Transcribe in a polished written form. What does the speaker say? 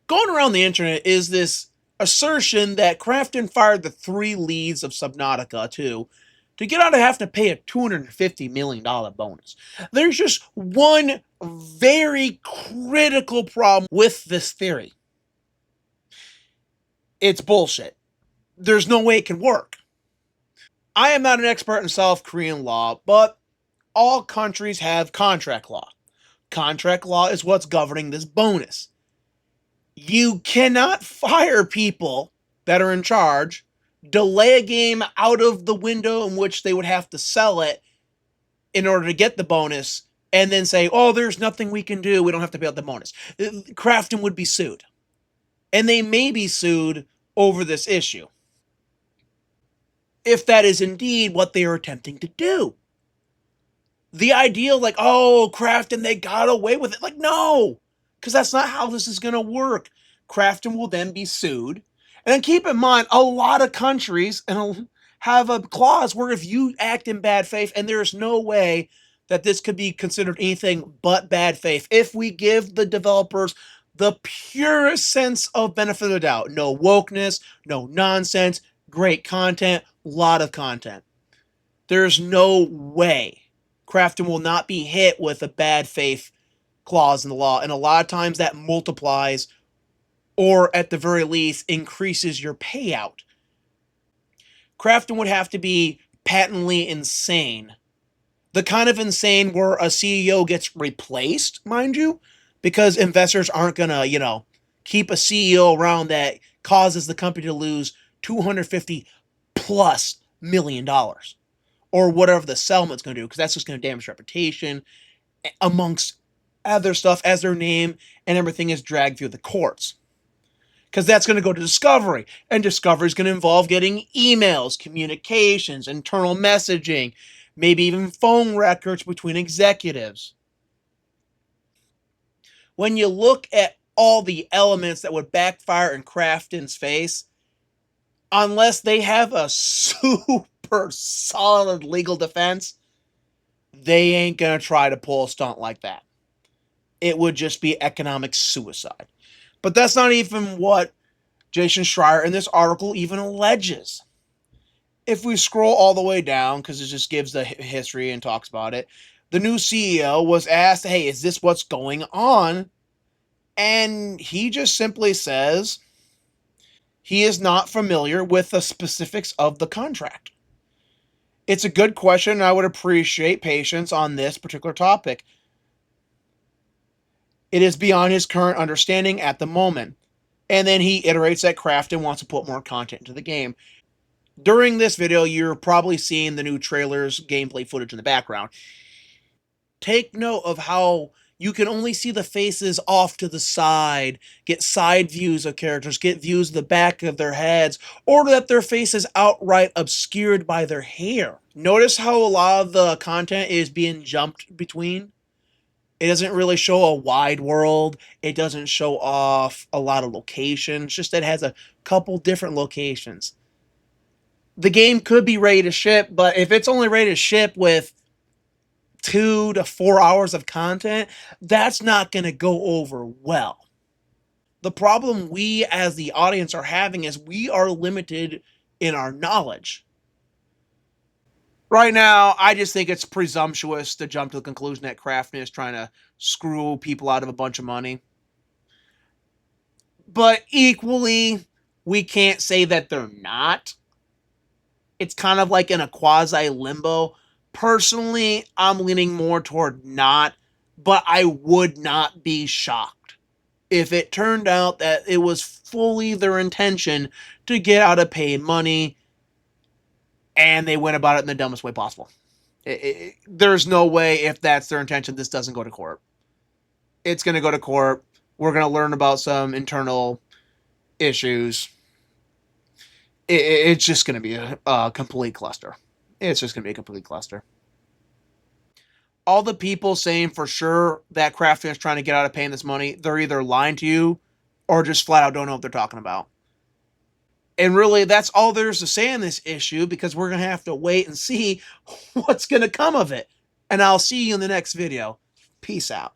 Going around the internet is this assertion that Krafton fired the 3 leads of Subnautica to get out of having to pay a $250 million bonus. There's just one very critical problem with this theory. It's bullshit. There's no way it can work. I am not an expert in South Korean law, but all countries have contract law. Contract law is what's governing this bonus. You cannot fire people that are in charge, delay a game out of the window in which they would have to sell it in order to get the bonus, and then say, oh, there's nothing we can do. We don't have to pay out the bonus. Krafton would be sued. And they may be sued over this issue, if that is indeed what they are attempting to do. The idea, like, oh, Krafton, they got away with it. Like, no, because that's not how this is going to work. Krafton will then be sued. And then keep in mind, a lot of countries have a clause where if you act in bad faith, and there's no way that this could be considered anything but bad faith, if we give the developers the purest sense of benefit of the doubt, no wokeness, no nonsense, great content, lot of content, there's no way Krafton will not be hit with a bad faith clause in the law. And a lot of times that multiplies, or at the very least increases your payout. Krafton would have to be patently insane. The kind of insane where a CEO gets replaced, mind you, because investors aren't going to, keep a CEO around that causes the company to lose $250 plus million, or whatever the settlement's going to do, because that's just going to damage reputation amongst other stuff as their name and everything is dragged through the courts. Because that's going to go to Discovery, and Discovery is going to involve getting emails, communications, internal messaging, maybe even phone records between executives. When you look at all the elements that would backfire in Krafton's face, unless they have a super solid legal defense, they ain't going to try to pull a stunt like that. It would just be economic suicide. But that's not even what Jason Schreier in this article even alleges. If we scroll all the way down, because it just gives the history and talks about it, the new CEO was asked, hey, is this what's going on? And he just simply says he is not familiar with the specifics of the contract. It's a good question, and I would appreciate patience on this particular topic. It is beyond his current understanding at the moment. And then he iterates that Krafton wants to put more content into the game. During this video, you're probably seeing the new trailer's gameplay footage in the background. Take note of how you can only see the faces off to the side, get side views of characters, get views of the back of their heads, or that their face is outright obscured by their hair. Notice how a lot of the content is being jumped between? It doesn't really show a wide world. It doesn't show off a lot of locations. Just that it has a couple different locations. The game could be ready to ship, but if it's only ready to ship with 2 to 4 hours of content, that's not going to go over well. The problem we as the audience are having is we are limited in our knowledge. Right now, I just think it's presumptuous to jump to the conclusion that Krafton is trying to screw people out of a bunch of money. But equally, we can't say that they're not. It's kind of like in a quasi-limbo. Personally, I'm leaning more toward not, but I would not be shocked if it turned out that it was fully their intention to get out of paid money, and they went about it in the dumbest way possible. There's no way, if that's their intention, this doesn't go to court. It's going to go to court. We're going to learn about some internal issues. It's just going to be a complete cluster. It's just going to be a complete cluster. All the people saying for sure that Krafton is trying to get out of paying this money, they're either lying to you or just flat out don't know what they're talking about. And really, that's all there's to say on this issue, because we're going to have to wait and see what's going to come of it. And I'll see you in the next video. Peace out.